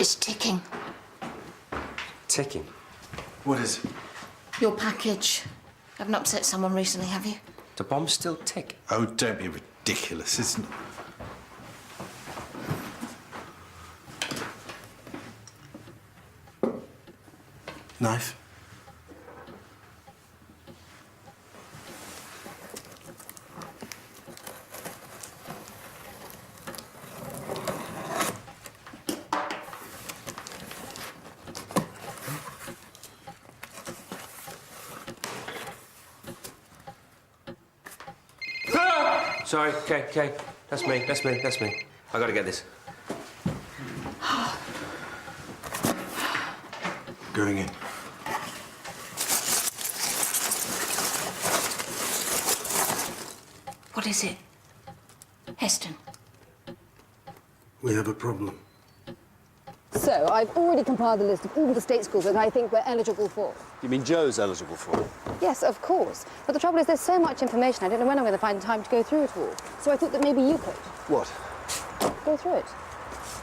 It's ticking. Ticking? What is it? Your package. Haven't upset someone recently, have you? The bomb still tick? Oh, don't be ridiculous, isn't it? Knife? Sorry, okay. That's me. I gotta get this. Going in. What is it? Heston. We have a problem. So, I've already compiled the list of all the state schools that I think we're eligible for. You mean Joe's eligible for it? Yes, of course. But the trouble is there's so much information, I don't know when I'm going to find time to go through it all. So I thought that maybe you could What? go through it.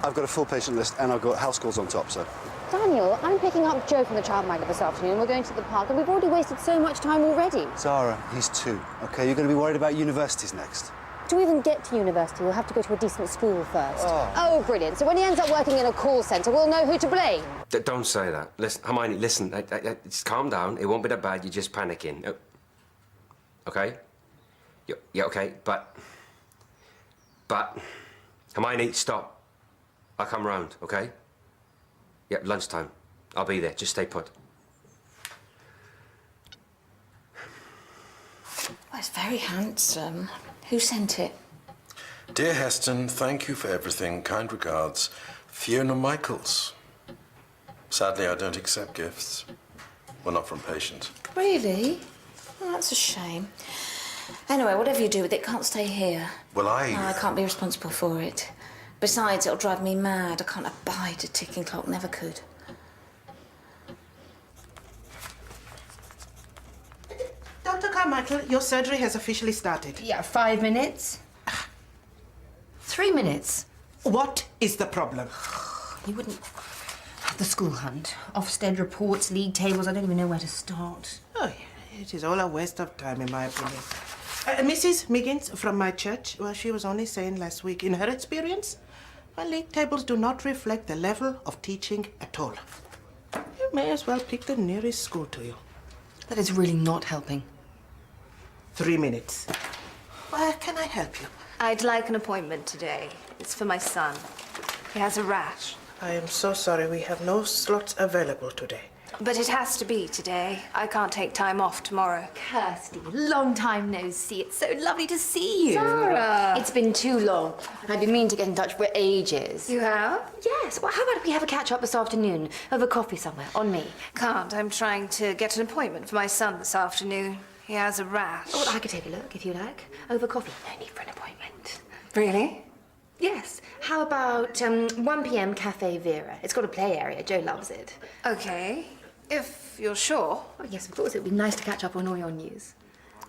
I've got a full patient list and I've got house calls on top, so... Daniel, I'm picking up Joe from the childminder this afternoon. We're going to the park and we've already wasted so much time already. Zara, he's 2, OK? You're going to be worried about universities next. To even get to university, you'll have to go to a decent school first. Oh, brilliant. So when he ends up working in a call centre, we'll know who to blame. Don't say that. Listen, Hermione, listen. Just calm down. It won't be that bad. You're just panicking. OK? Yeah, OK, but... Hermione, stop. I'll come round, OK? Yeah, lunchtime. I'll be there. Just stay put. Well, it's very handsome. Who sent it? Dear Heston, thank you for everything. Kind regards, Fiona Michaels. Sadly, I don't accept gifts. Well, not from patients. Really? Well, that's a shame. Anyway, whatever you do with it can't stay here. Well, No, I can't be responsible for it. Besides, it'll drive me mad. I can't abide a ticking clock. Never could. Dr. Carmichael, your surgery has officially started. Yeah, 5 minutes. 3 minutes. What is the problem? You wouldn't have the school hunt. Ofsted reports, league tables. I don't even know where to start. Oh, yeah, it is all a waste of time, in my opinion. Mrs. Miggins from my church, well, she was only saying last week, in her experience, well, league tables do not reflect the level of teaching at all. You may as well pick the nearest school to you. That is really not helping. 3 minutes. Where can I help you? I'd like an appointment today. It's for my son. He has a rash. I am so sorry, we have no slots available today. But it has to be today. I can't take time off tomorrow. Kirsty, long time no see. It's so lovely to see you. Zara! It's been too long. I've been meaning to get in touch for ages. You have? Yes. Well, how about we have a catch-up this afternoon over coffee somewhere, on me? Can't. I'm trying to get an appointment for my son this afternoon. He has a rash. Oh, well, I could take a look, if you like. Over coffee. No need for an appointment. Really? Yes. How about 1 p.m. Cafe Vera? It's got a play area. Joe loves it. Okay. If you're sure. Oh, yes, of course. It would be nice to catch up on all your news.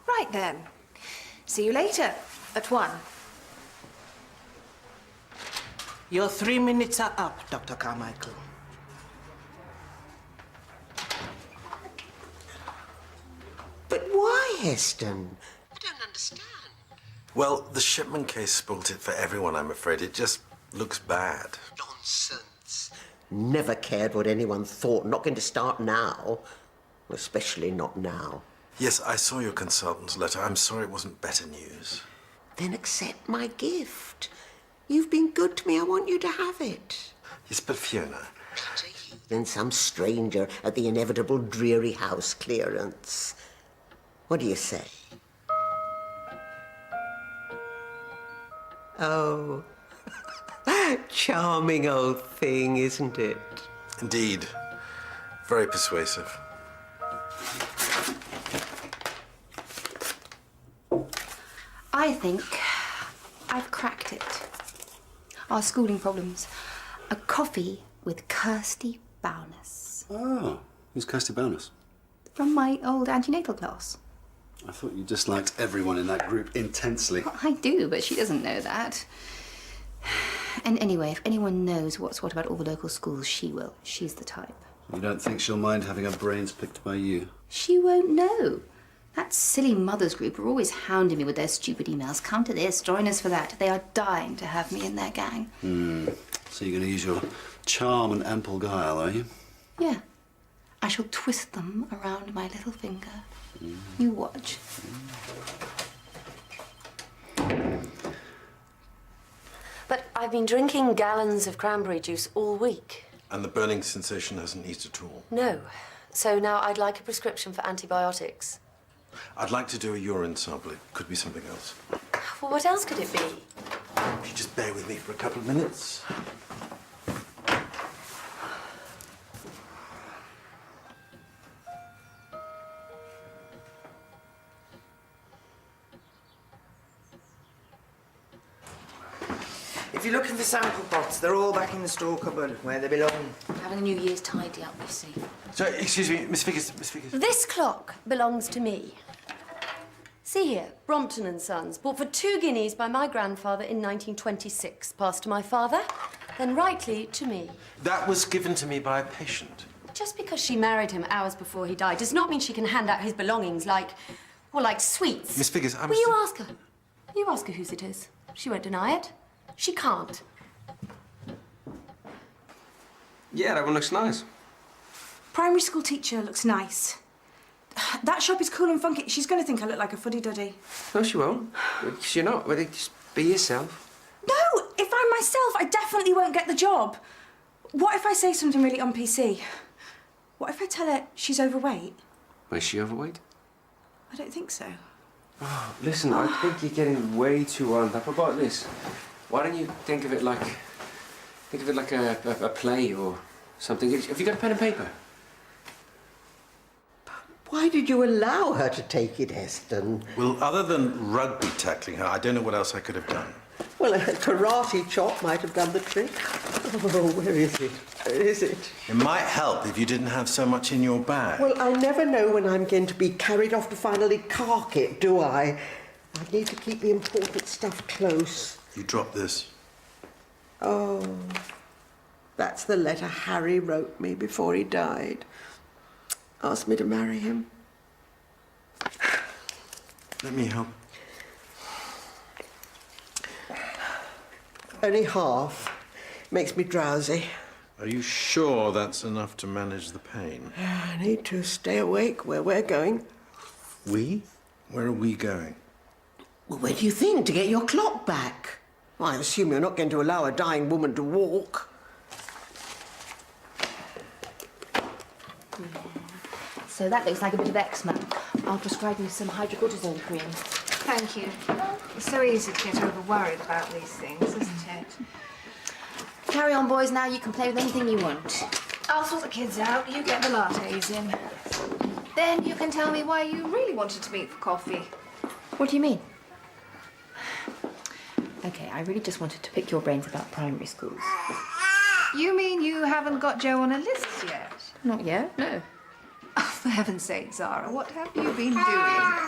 Right then. See you later. At 1. Your 3 minutes are up, Dr. Carmichael. But why, Heston? I don't understand. Well, the shipment case spoilt it for everyone, I'm afraid. It just looks bad. Nonsense. Never cared what anyone thought. Not going to start now. Especially not now. Yes, I saw your consultant's letter. I'm sorry it wasn't better news. Then accept my gift. You've been good to me. I want you to have it. Yes, but Fiona... Better you than some stranger at the inevitable dreary house clearance. What do you say? Oh, charming old thing, isn't it? Indeed. Very persuasive. I think I've cracked it. Our schooling problems. A coffee with Kirsty Bowness. Oh, who's Kirsty Bowness? From my old antenatal class. I thought you disliked everyone in that group intensely. Well, I do, but she doesn't know that. And anyway, if anyone knows what's what about all the local schools, she will. She's the type. You don't think she'll mind having her brains picked by you? She won't know. That silly mothers group are always hounding me with their stupid emails. Come to this, join us for that. They are dying to have me in their gang. So you're going to use your charm and ample guile, are you? Yeah. I shall twist them around my little finger. You watch. But I've been drinking gallons of cranberry juice all week. And the burning sensation hasn't eased at all. No. So now I'd like a prescription for antibiotics. I'd like to do a urine sample. It could be something else. Well, what else could it be? If you just bear with me for a couple of minutes. If you look in the sample pots, they're all back in the store cupboard where they belong. Having a New Year's tidy up, you see. Sorry, excuse me, Miss Vickers, Miss Vickers. This clock belongs to me. See here, Brompton and Sons, bought for 2 guineas by my grandfather in 1926. Passed to my father, then rightly to me. That was given to me by a patient. Just because she married him hours before he died does not mean she can hand out his belongings like, well, like sweets. Miss Vickers, Will you ask her? You ask her whose it is. She won't deny it. She can't. Yeah, that one looks nice. Primary school teacher looks nice. That shop is cool and funky. She's going to think I look like a fuddy-duddy. No, she won't. Because you're not. Well, just be yourself. No! If I'm myself, I definitely won't get the job. What if I say something really un-PC? What if I tell her she's overweight? Is she overweight? I don't think so. Oh, listen, I think you're getting way too wound up about this. Why don't you think of it like a play or something? Have you got a pen and paper? Why did you allow her to take it, Heston? Well, other than rugby tackling her, I don't know what else I could have done. Well, a karate chop might have done the trick. Oh, where is it? Where is it? It might help if you didn't have so much in your bag. Well, I never know when I'm going to be carried off to finally cark it, do I? I need to keep the important stuff close. You dropped this. Oh, that's the letter Harry wrote me before he died. Asked me to marry him. Let me help. Only half. Makes me drowsy. Are you sure that's enough to manage the pain? I need to stay awake where we're going. We? Where are we going? Well, where do you think? To get your clock back? Well, I assume you're not going to allow a dying woman to walk. So that looks like a bit of eczema. I'll prescribe you some hydrocortisone cream. Thank you. It's so easy to get over-worried about these things, isn't it? Carry on, boys, now. You can play with anything you want. I'll sort the kids out. You get the lattes in. Then you can tell me why you really wanted to meet for coffee. What do you mean? OK, I really just wanted to pick your brains about primary schools. You mean you haven't got Joe on a list yet? Not yet, no. Oh, for heaven's sake, Zara, what have you been doing?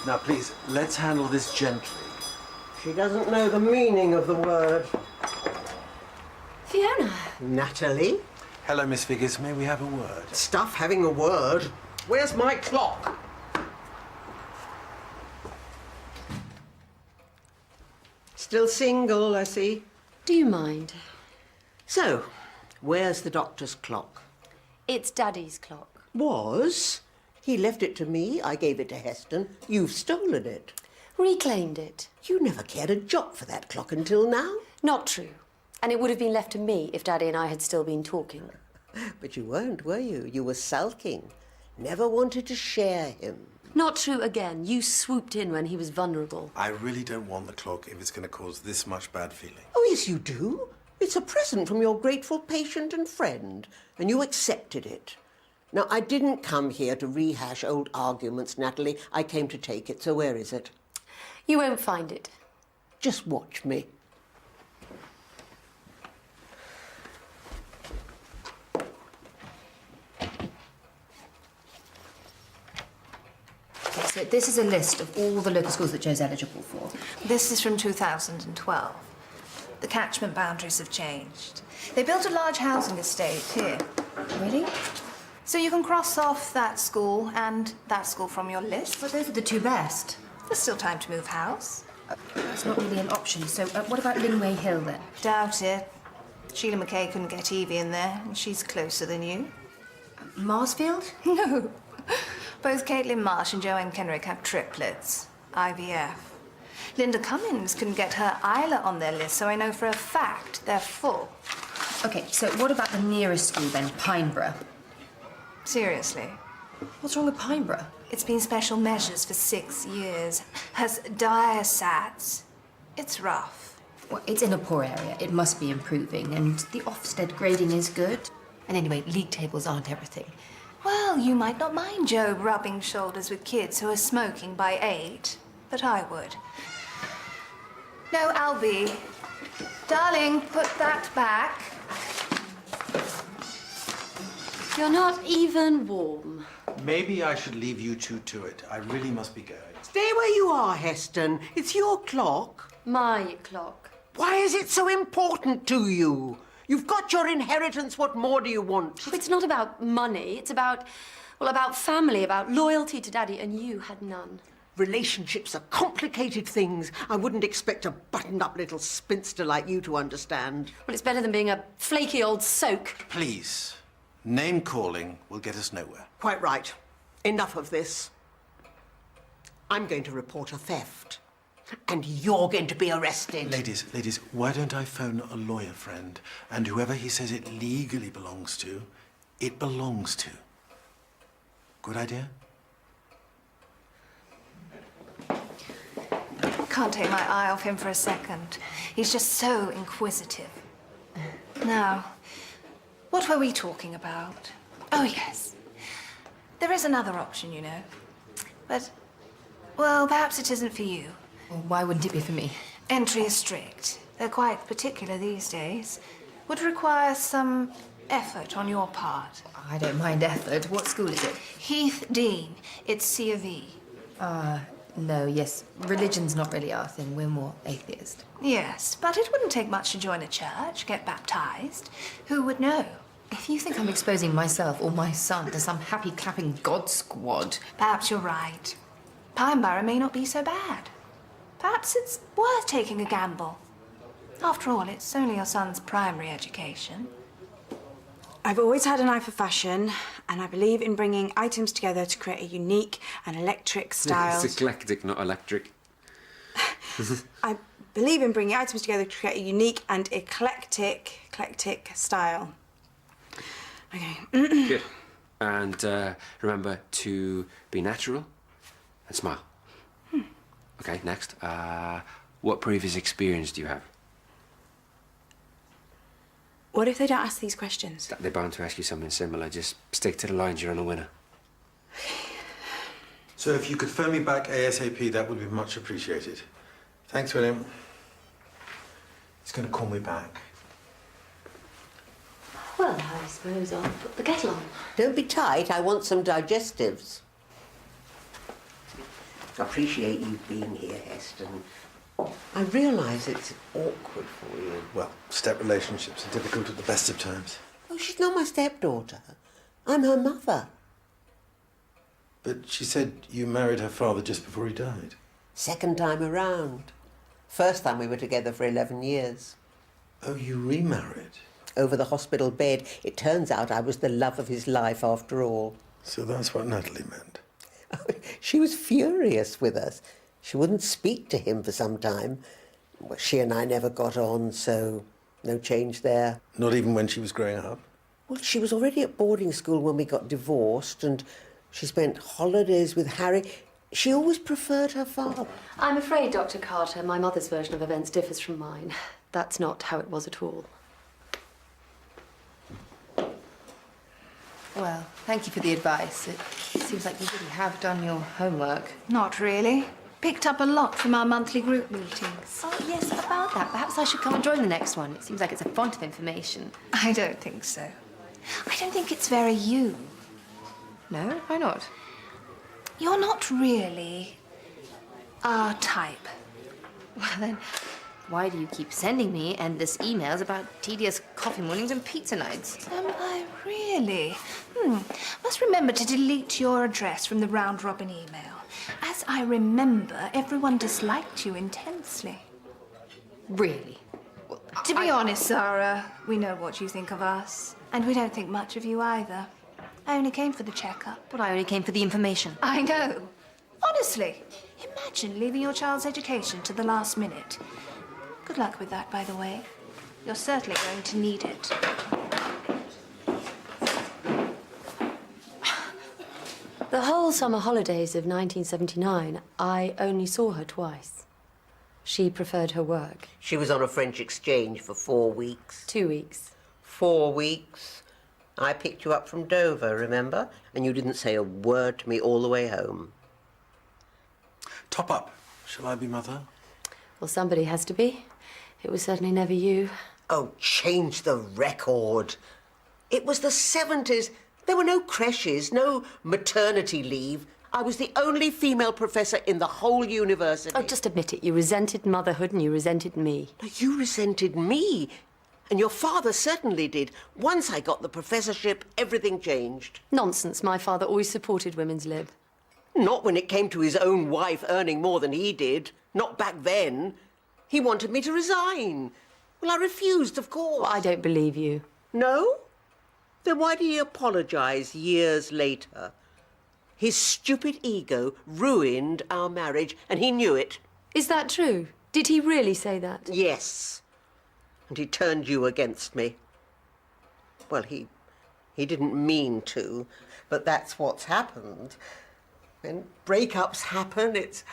Now, please, let's handle this gently. She doesn't know the meaning of the word. Fiona. Natalie? Hello, Miss Vickers. May we have a word? Stuff having a word. Where's my clock? Still single, I see. Do you mind? So, where's the doctor's clock? It's Daddy's clock. Was? He left it to me. I gave it to Heston. You've stolen it. Reclaimed it. You never cared a jot for that clock until now. Not true. And it would have been left to me if Daddy and I had still been talking. But you weren't, were you? You were sulking. Never wanted to share him. Not true again. You swooped in when he was vulnerable. I really don't want the clock if it's going to cause this much bad feeling. Oh, yes, you do. It's a present from your grateful patient and friend, and you accepted it. Now, I didn't come here to rehash old arguments, Natalie. I came to take it, so where is it? You won't find it. Just watch me. So this is a list of all the local schools that Joe's eligible for. This is from 2012. The catchment boundaries have changed. They built a large housing estate here. Really? So you can cross off that school and that school from your list. But those are the two best. There's still time to move house. That's not really an option. So what about Linway Hill then? Doubt it. Sheila McKay couldn't get Evie in there, and she's closer than you. Marsfield? No. Both Caitlin Marsh and Joanne Kenrick have triplets. IVF. Linda Cummins couldn't get her Isla on their list, so I know for a fact they're full. OK, so what about the nearest school then, Pineborough? Seriously. What's wrong with Pineborough? It's been special measures for 6 years. Has dire SATs. It's rough. Well, it's in a poor area. It must be improving, and the Ofsted grading is good. And anyway, league tables aren't everything. Well, you might not mind Joe rubbing shoulders with kids who are smoking by 8, but I would. No, Albie. Darling, put that back. You're not even warm. Maybe I should leave you two to it. I really must be going. Stay where you are, Heston. It's your clock. My clock. Why is it so important to you? You've got your inheritance. What more do you want? It's not about money. It's about, well, about family, about loyalty to Daddy, and you had none. Relationships are complicated things. I wouldn't expect a buttoned-up little spinster like you to understand. Well, it's better than being a flaky old soak. Please, name-calling will get us nowhere. Quite right. Enough of this. I'm going to report a theft. And you're going to be arrested. Ladies, why don't I phone a lawyer friend, and whoever he says it legally belongs to, it belongs to. Good idea? Can't take my eye off him for a second. He's just so inquisitive. Now, what were we talking about? Oh, yes. There is another option, you know. But, well, perhaps it isn't for you. Well, why wouldn't it be for me? Entry is strict. They're quite particular these days. Would require some effort on your part. I don't mind effort. What school is it? Heath Dean. It's C of E. No, yes. Religion's not really our thing. We're more atheist. Yes, but it wouldn't take much to join a church, get baptized. Who would know? If you think I'm exposing myself or my son to some happy-clapping God squad... Perhaps you're right. Pineborough may not be so bad. Perhaps it's worth taking a gamble. After all, it's only your son's primary education. I've always had an eye for fashion, and I believe in bringing items together to create a unique and eclectic style. It's eclectic, not electric. I believe in bringing items together to create a unique and eclectic style. Okay. Good. And remember to be natural and smile. Okay, next. What previous experience do you have? What if they don't ask these questions? They're bound to ask you something similar. Just stick to the lines, you're on a winner. So if you could phone me back ASAP, that would be much appreciated. Thanks, William. He's going to call me back. Well, I suppose I'll put the kettle on. Don't be tight. I want some digestives. I appreciate you being here, Heston. I realise it's awkward for you. Well, step relationships are difficult at the best of times. Oh, she's not my stepdaughter. I'm her mother. But she said you married her father just before he died. Second time around. First time we were together for 11 years. Oh, you remarried? Over the hospital bed. It turns out I was the love of his life after all. So that's what Natalie meant. She was furious with us. She wouldn't speak to him for some time. Well, she and I never got on, so no change there. Not even when she was growing up? Well, she was already at boarding school when we got divorced, and she spent holidays with Harry. She always preferred her father. I'm afraid, Dr. Carter, my mother's version of events differs from mine. That's not how it was at all. Well, thank you for the advice. It seems like you really have done your homework. Not really. Picked up a lot from our monthly group meetings. Oh, yes, about that. Perhaps I should come and join the next one. It seems like it's a font of information. I don't think so. I don't think it's very you. No? Why not? You're not really our type. Well, then, why do you keep sending me endless emails about tedious coffee mornings and pizza nights? Am I really? Must remember to delete your address from the round-robin email. As I remember, everyone disliked you intensely. Really? Well, to be honest, Sarah, we know what you think of us. And we don't think much of you either. I only came for the checkup. But I only came for the information. I know. Honestly, imagine leaving your child's education to the last minute. Good luck with that, by the way. You're certainly going to need it. The whole summer holidays of 1979, I only saw her twice. She preferred her work. She was on a French exchange for 4 weeks. 2 weeks. 4 weeks. I picked you up from Dover, remember? And you didn't say a word to me all the way home. Top up. Shall I be mother? Well, somebody has to be. It was certainly never you. Oh, change the record. It was the 70s. There were no creches, no maternity leave. I was the only female professor in the whole university. Oh, just admit it. You resented motherhood and you resented me. No, you resented me. And your father certainly did. Once I got the professorship, everything changed. Nonsense. My father always supported women's lib. Not when it came to his own wife earning more than he did. Not back then. He wanted me to resign. Well, I refused, of course. Well, I don't believe you. No? Then why did he apologise years later? His stupid ego ruined our marriage, and he knew it. Is that true? Did he really say that? Yes. And he turned you against me. Well, he didn't mean to, but that's what's happened. When breakups happen, it's...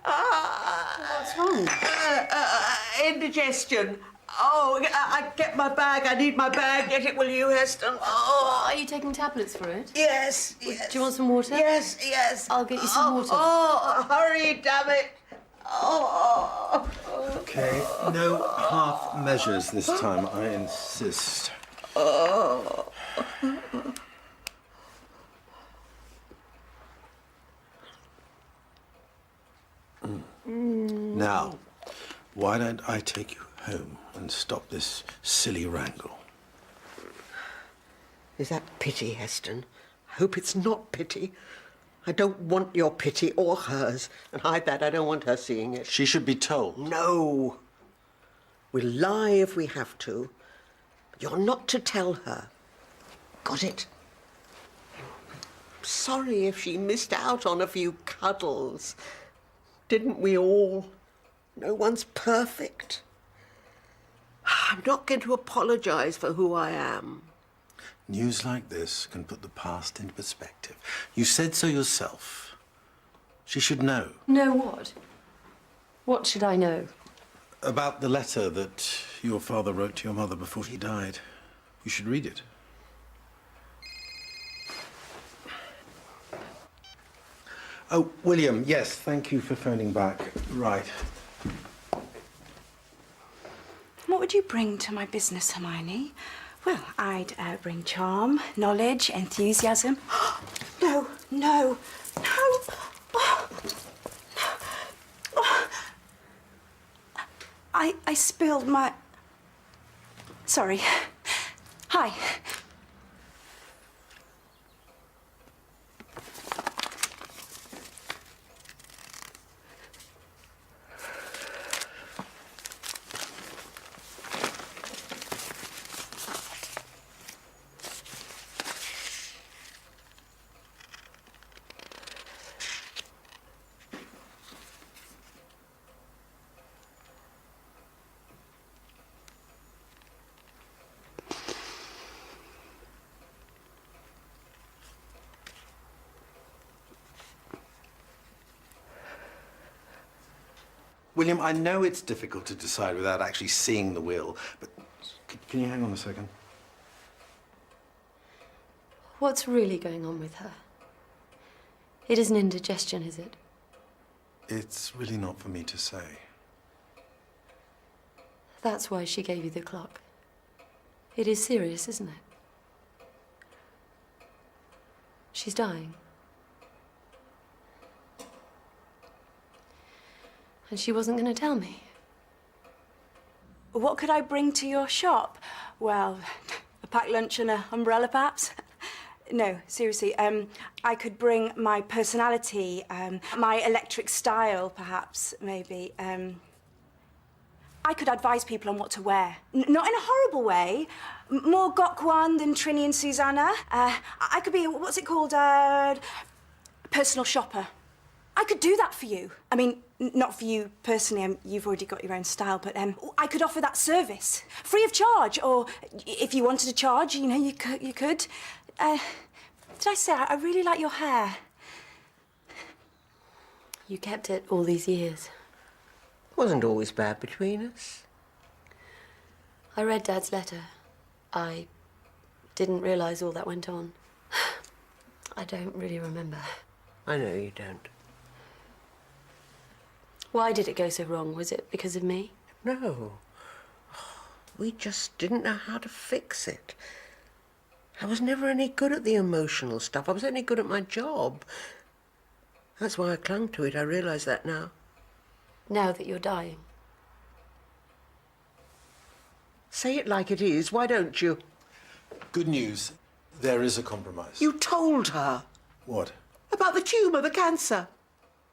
What's wrong? Indigestion. Oh, I get my bag. I need my bag. Get it, will you, Heston? Oh. Are you taking tablets for it? Yes, yes. Do you want some water? Yes, yes. I'll get you some water. Oh, hurry, damn it. Oh. Okay, no half measures this time, I insist. Oh. Now, why don't I take you home and stop this silly wrangle? Is that pity, Heston? I hope it's not pity. I don't want your pity or hers. And hide that, I don't want her seeing it. She should be told. No. We'll lie if we have to. But you're not to tell her. Got it? I'm sorry if she missed out on a few cuddles. Didn't we all? No one's perfect. I'm not going to apologise for who I am. News like this can put the past into perspective. You said so yourself. She should know. Know what? What should I know? About the letter that your father wrote to your mother before he died. You should read it. Oh, William, yes, thank you for phoning back. Right. What would you bring to my business, Hermione? Well, I'd bring charm, knowledge, enthusiasm. No, no, no. Oh. Oh. I spilled my... Sorry. Hi. William, I know it's difficult to decide without actually seeing the will, but can you hang on a second? What's really going on with her? It isn't indigestion, is it? It's really not for me to say. That's why she gave you the clock. It is serious, isn't it? She's dying. And she wasn't going to tell me? What could I bring to your shop? Well, a packed lunch and an umbrella, perhaps? No, seriously, I could bring my personality, my electric style, perhaps, maybe. I could advise people on what to wear. Not in a horrible way. More Gokwan than Trini and Susanna. I could be, what's it called, personal shopper. I could do that for you. I mean, not for you personally, you've already got your own style, but I could offer that service, free of charge, or if you wanted to charge, you know, you could. Did I say, I really like your hair? You kept it all these years. It wasn't always bad between us. I read Dad's letter. I didn't realise all that went on. I don't really remember. I know you don't. Why did it go so wrong? Was it because of me? No. We just didn't know how to fix it. I was never any good at the emotional stuff. I was only good at my job. That's why I clung to it. I realise that now. Now that you're dying. Say it like it is, why don't you? Good news. There is a compromise. You told her. What? About the tumour, the cancer.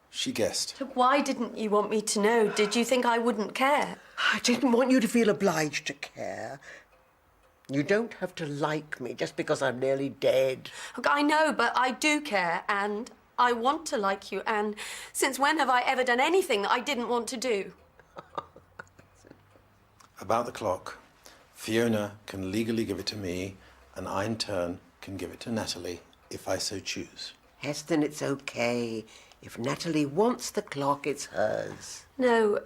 She guessed. So why didn't you want me to know? Did you think I wouldn't care? I didn't want you to feel obliged to care. You don't have to like me just because I'm nearly dead. Look, I know, but I do care, and I want to like you, and since when have I ever done anything that I didn't want to do? About the clock, Fiona can legally give it to me, and I, in turn, can give it to Natalie, if I so choose. Heston, it's okay. If Natalie wants the clock, it's hers. No,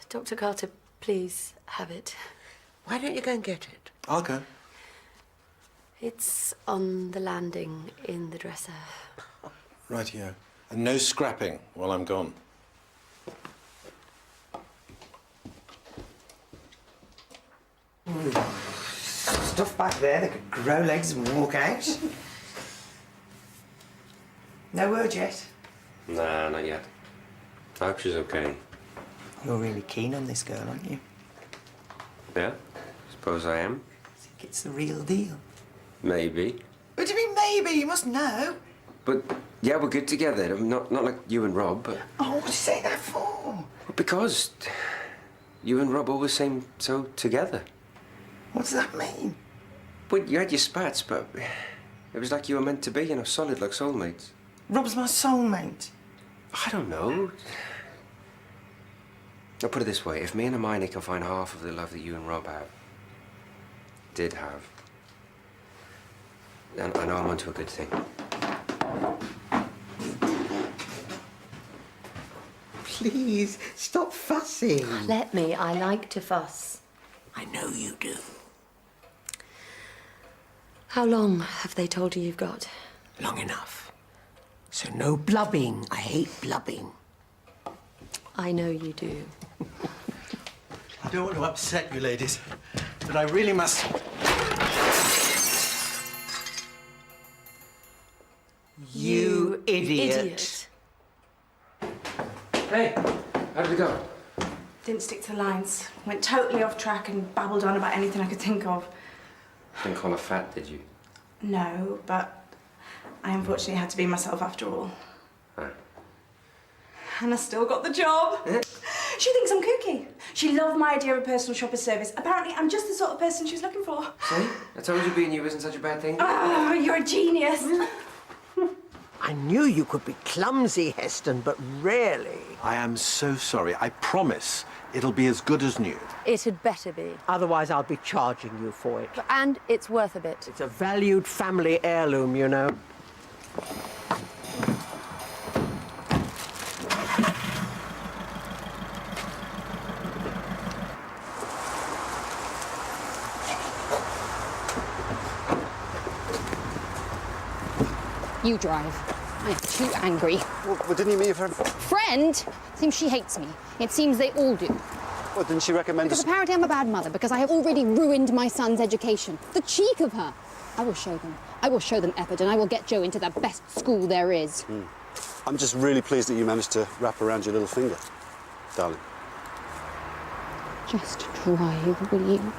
Dr. Carter, please have it. Why don't you go and get it? I'll go. It's on the landing in the dresser. Rightio. And no scrapping while I'm gone. Stuff back there that could grow legs and walk out. No word yet? Nah, not yet. I hope she's okay. You're really keen on this girl, aren't you? Yeah? Suppose I am. Think it's the real deal? Maybe. What do you mean maybe? You must know. But, yeah, we're good together. I mean, not like you and Rob, but... Oh, what do you say that for? Well, because you and Rob always seem so together. What does that mean? Well, you had your spats, but it was like you were meant to be, you know, solid like soulmates. Rob's my soulmate. I don't know. I'll put it this way. If me and Hermione can find half of the love that you and Rob did have, then I know I'm onto a good thing. Please, stop fussing. Let me. I like to fuss. I know you do. How long have they told you you've got? Long enough. So no blubbing. I hate blubbing. I know you do. I don't want to upset you, ladies, but I really must... You idiot. Hey, how did it go? Didn't stick to the lines. Went totally off track and babbled on about anything I could think of. Didn't call her fat, did you? No, but I unfortunately had to be myself after all. Oh. And I still got the job. She thinks I'm kooky. She loved my idea of a personal shopper service. Apparently, I'm just the sort of person she's looking for. See? I told you being you isn't such a bad thing. Oh, you're a genius. I knew you could be clumsy, Heston, but rarely. I am so sorry. I promise it'll be as good as new. It had better be. Otherwise, I'll be charging you for it. And it's worth a bit. It's a valued family heirloom, you know. You drive. I'm too angry. Well, didn't you meet her? Friend? Seems she hates me. It seems they all do. Well, didn't she recommend Because us? apparently I'm a bad mother, because I have already ruined my son's education. The cheek of her. I will show them. I will show them Eppard, and I will get Joe into the best school there is. I'm just really pleased that you managed to wrap around your little finger. Darling. Just drive, will you?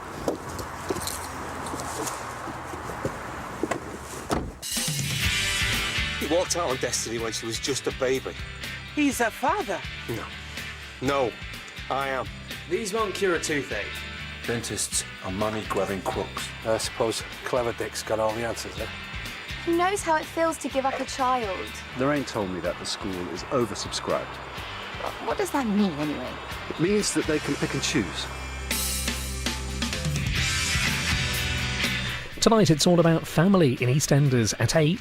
He walked out on Destiny when she was just a baby. He's her father. No, I am. These won't cure a toothache. Dentists are money-grubbing crooks. I suppose Clever Dick's got all the answers, eh? Who knows how it feels to give up a child? Lorraine told me that the school is oversubscribed. What does that mean, anyway? It means that they can pick and choose. Tonight it's all about family in EastEnders at 8.